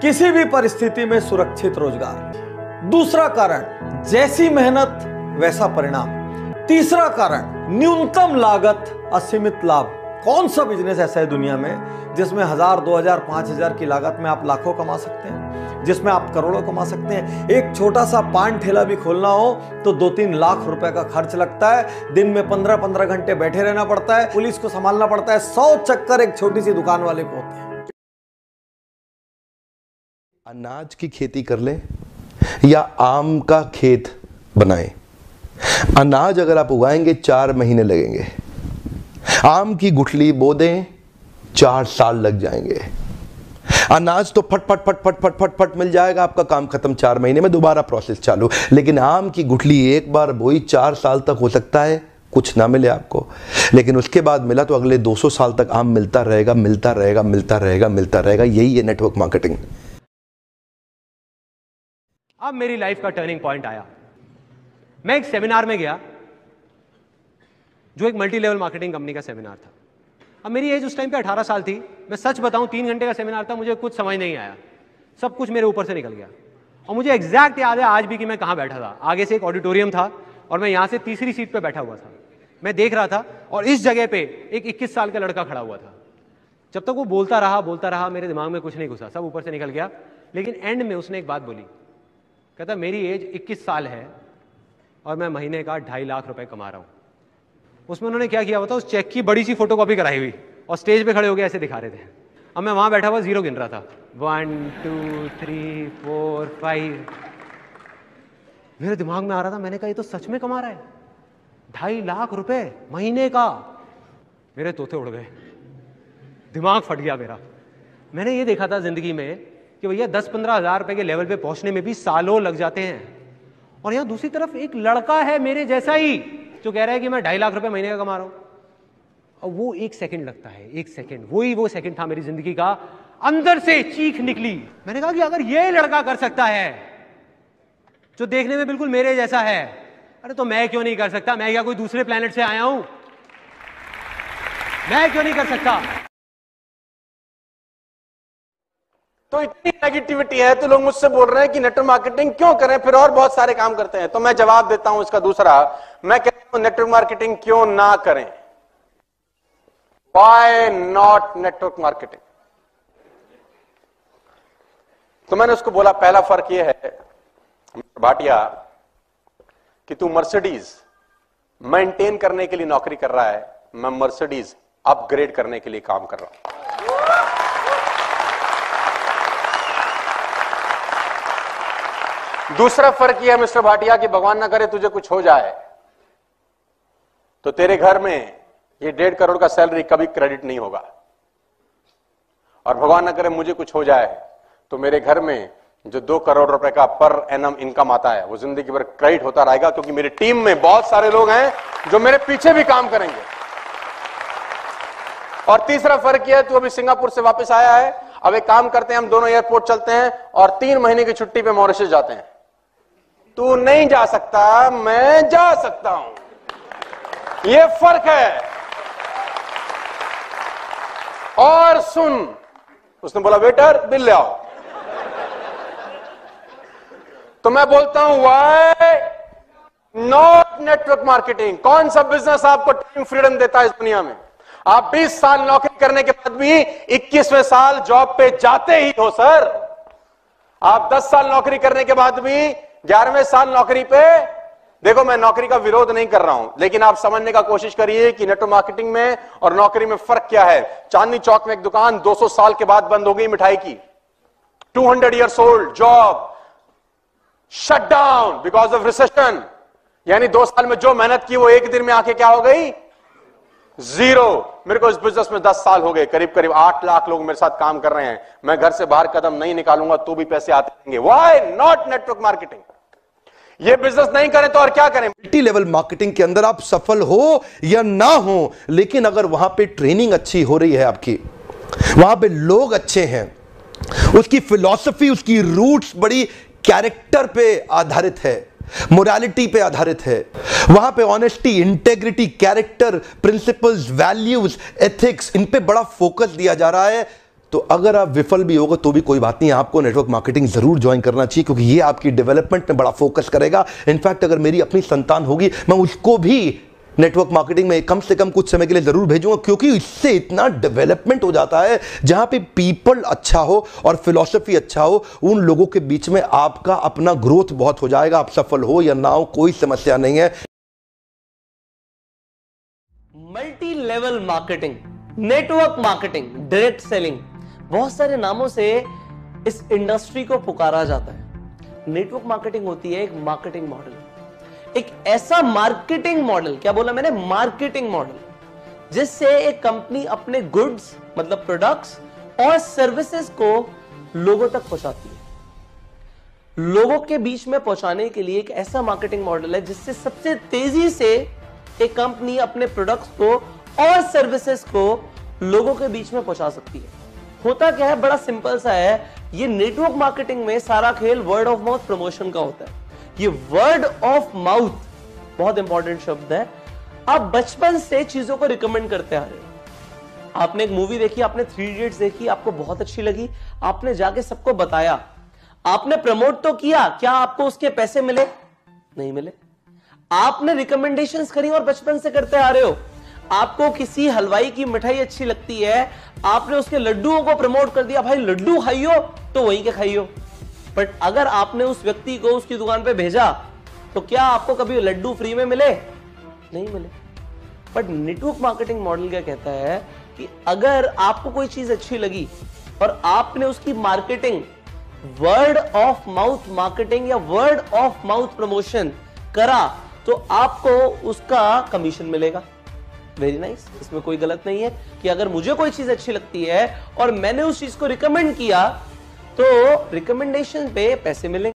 किसी भी परिस्थिति में सुरक्षित रोजगार। दूसरा कारण, जैसी मेहनत वैसा परिणाम। तीसरा कारण, न्यूनतम लागत असीमित लाभ। कौन सा बिजनेस ऐसा है दुनिया में जिसमें 1000, 2000, 5000 की लागत में आप लाखों कमा सकते हैं, जिसमें आप करोड़ों कमा सकते हैं। एक छोटा सा पान ठेला भी खोलना हो तो 2-3 लाख रुपए का खर्च लगता है। दिन में 15-15 घंटे बैठे रहना पड़ता है, पुलिस को संभालना पड़ता है। 100 चक्कर एक छोटी सी दुकान वाले को होते हैं। अनाज की खेती कर ले या आम का खेत बनाएं, अनाज अगर आप उगाएंगे 4 महीने लगेंगे, आम की गुठली बो दें 4 साल लग जाएंगे। अनाज तो फट फट फट फट फट फट फट मिल जाएगा, आपका काम खत्म, 4 महीने में दोबारा प्रोसेस चालू। लेकिन आम की गुठली एक बार बोई 4 साल तक हो सकता है कुछ ना मिले आपको, लेकिन उसके बाद मिला तो अगले 200 साल तक आम मिलता रहेगा, मिलता रहेगा, मिलता रहेगा, मिलता रहेगा। यही है नेटवर्क मार्केटिंग। अब मेरी लाइफ का टर्निंग पॉइंट आया। मैं एक सेमिनार में गया जो एक मल्टी लेवल मार्केटिंग कंपनी का सेमिनार था। अब मेरी एज उस टाइम पे 18 साल थी। मैं सच बताऊं, 3 घंटे का सेमिनार था, मुझे कुछ समझ नहीं आया, सब कुछ मेरे ऊपर से निकल गया। और मुझे एग्जैक्ट याद है आज भी कि मैं कहां बैठा था। आगे से एक ऑडिटोरियम था और मैं यहां से तीसरी सीट पे बैठा हुआ था। मैं देख रहा था और इस जगह पे एक 21 साल का लड़का खड़ा हुआ था। जब तक वो बोलता रहा, मेरे दिमाग में कुछ नहीं घुसा, सब ऊपर से निकल गया। लेकिन एंड में उसने एक बात बोली, कहता मेरी एज 21 साल है और मैं महीने का 2.5 लाख रुपए कमा रहा हूं। उसमें उन्होंने क्या किया होता, उस चेक की बड़ी सी फोटोकॉपी कराई हुई और स्टेज पे खड़े हो गए ऐसे दिखा रहे थे। अब मैं वहां बैठा हुआ जीरो गिन रहा था, 1 2 3 4 5। मेरे दिमाग में आ रहा था, मैंने कहा ये तो सच में कमा रहा है 2.5 लाख रुपए महीने का। मेरे तोते उड़ गए, दिमाग फट गया मेरा। मैंने ये देखा था जिंदगी में कि भैया 10-15 हज़ार रुपए के लेवल पे पहुंचने में भी सालों लग जाते हैं। और यहां दूसरी तरफ एक लड़का है मेरे जैसा ही जो कह रहा है कि मैं 2.5 लाख रुपए महीने का कमा रहा हूं। और वो 1 सेकंड लगता है, 1 सेकंड, वो सेकंड था मेरी जिंदगी का। अंदर से चीख निकली। मैंने कहा कि अगर ये लड़का कर सकता है जो देखने में बिल्कुल मेरे जैसा है, अरे तो मैं क्यों नहीं कर सकता? मैं क्या कोई दूसरे प्लेनेट से आया हूं? मैं क्यों नहीं कर सकता? तो इतनी नेगेटिविटी है तो लोग मुझसे बोल रहे हैं कि नेटवर्क मार्केटिंग क्यों करें, फिर और बहुत सारे काम करते हैं। तो मैं जवाब देता हूं इसका दूसरा। मैं कहता हूं नेटवर्क मार्केटिंग क्यों ना करें। Why not network marketing? तो मैंने उसको बोला पहला फर्क यह है भाटिया कि तू मर्सिडीज मेंटेन करने के लिए नौकरी कर रहा है, मैं मर्सिडीज अपग्रेड करने के लिए काम कर रहा हूं। दूसरा फर्क यह है मिस्टर भाटिया कि भगवान ना करे तुझे कुछ हो जाए तो तेरे घर में ये 1.5 करोड़ का सैलरी कभी क्रेडिट नहीं होगा। और भगवान ना करे मुझे कुछ हो जाए तो मेरे घर में जो 2 करोड़ रुपए का पर एनम इनकम आता है वो जिंदगी भर क्रेडिट होता रहेगा, क्योंकि मेरी टीम में बहुत सारे लोग हैं जो मेरे पीछे भी काम करेंगे। और तीसरा फर्क यह है, तू अभी सिंगापुर से वापस आया है, अब एक काम करते हैं, हम दोनों एयरपोर्ट चलते हैं और 3 महीने की छुट्टी पे मॉरिशस जाते हैं। तू नहीं जा सकता, मैं जा सकता हूं। यह फर्क है। और सुन, उसने बोला वेटर बिल ले आओ। तो मैं बोलता हूं व्हाई नॉट नेटवर्क मार्केटिंग? कौन सा बिजनेस आपको टाइम फ्रीडम देता है इस दुनिया में? आप 20 साल नौकरी करने के बाद भी 21वें साल जॉब पे जाते ही हो सर। आप 10 साल नौकरी करने के बाद भी 11वें साल नौकरी पे, देखो मैं नौकरी का विरोध नहीं कर रहा हूं, लेकिन आप समझने का कोशिश करिए कि नेटवर्क मार्केटिंग में और नौकरी में फर्क क्या है। चांदनी चौक में एक दुकान 200 साल के बाद बंद हो गई मिठाई की। 200 years old job shut down because of recession. यानी 2 साल में जो मेहनत की वो एक दिन में आके क्या हो गई? जीरो। मेरे को इस बिजनेस में 10 साल हो गए, करीब करीब 8 लाख लोग मेरे साथ काम कर रहे हैं। मैं घर से बाहर कदम नहीं निकालूंगा तो भी पैसे आते रहेंगे। Why not network marketing? ये बिजनेस नहीं करें तो और क्या करें? मल्टी लेवल मार्केटिंग के अंदर आप सफल हो या ना हो, लेकिन अगर वहां पे ट्रेनिंग अच्छी हो रही है आपकी, वहां पे लोग अच्छे हैं, उसकी फिलॉसफी, उसकी रूट्स बड़ी कैरेक्टर पे आधारित है, मोरालिटी पे आधारित है, वहां पे honesty, integrity, character, principles, values, ethics, इन पे बड़ा फोकस दिया जा रहा है, तो अगर आप विफल भी होगा तो भी कोई बात नहीं, आपको नेटवर्क मार्केटिंग जरूर ज्वाइन करना चाहिए, क्योंकि ये आपकी डेवलपमेंट में बड़ा फोकस करेगा। इनफैक्ट अगर मेरी अपनी संतान होगी, मैं उसको भी नेटवर्क मार्केटिंग में कम से कम कुछ समय के लिए जरूर भेजूंगा, क्योंकि इससे इतना डेवलपमेंट हो जाता है। जहां पे पीपल अच्छा हो और फिलॉसफी अच्छा हो, उन लोगों के बीच में आपका अपना ग्रोथ बहुत हो जाएगा। आप सफल हो या ना हो, कोई समस्या नहीं है। Multi level marketing, network marketing, direct selling, बहुत सारे नामों से इस इंडस्ट्री को पुकारा जाता है। नेटवर्क मार्केटिंग होती है एक मार्केटिंग मॉडल, एक ऐसा मार्केटिंग मॉडल, क्या बोला मैंने, मार्केटिंग मॉडल, जिससे एक कंपनी अपने गुड्स मतलब प्रोडक्ट्स और सर्विसेज को लोगों तक पहुंचाती है। लोगों के बीच में पहुंचाने के लिए एक ऐसा मार्केटिंग मॉडल है जिससे सबसे तेजी से एक कंपनी अपने प्रोडक्ट्स को और सर्विसेज को लोगों के बीच में पहुंचा सकती है। होता क्या है, बड़ा सिंपल सा है, ये नेटवर्क मार्केटिंग में सारा खेल वर्ड ऑफ माउथ प्रमोशन का होता है। ये वर्ड ऑफ माउथ बहुत इंपॉर्टेंट शब्द है। आप बचपन से चीजों को रिकमेंड करते आ रहे हो। आपने एक मूवी देखी, आपने 3 इडियट्स देखी, आपको बहुत अच्छी लगी, आपने जाके सबको बताया, आपने प्रमोट तो किया, क्या आपको उसके पैसे मिले? नहीं मिले। आपने रिकमेंडेशंस करी और बचपन से करते आ रहे हो। आपको किसी हलवाई की मिठाई अच्छी लगती है, आपने उसके लड्डुओं को प्रमोट कर दिया, भाई लड्डू खाइयो तो वहीं के खाइयो। बट अगर आपने उस व्यक्ति को उसकी दुकान पे भेजा तो क्या आपको कभी लड्डू फ्री में मिले? नहीं मिले। बट नेटवर्क मार्केटिंग मॉडल क्या कहता है कि अगर आपको कोई चीज अच्छी लगी और आपने उसकी marketing, word of mouth marketing या वर्ड ऑफ माउथ प्रमोशन करा, तो आपको उसका कमीशन मिलेगा। Very nice. इसमें कोई गलत नहीं है कि अगर मुझे कोई चीज अच्छी लगती है और मैंने उस चीज को रिकमेंड किया तो रिकमेंडेशन पे पैसे मिलेंगे।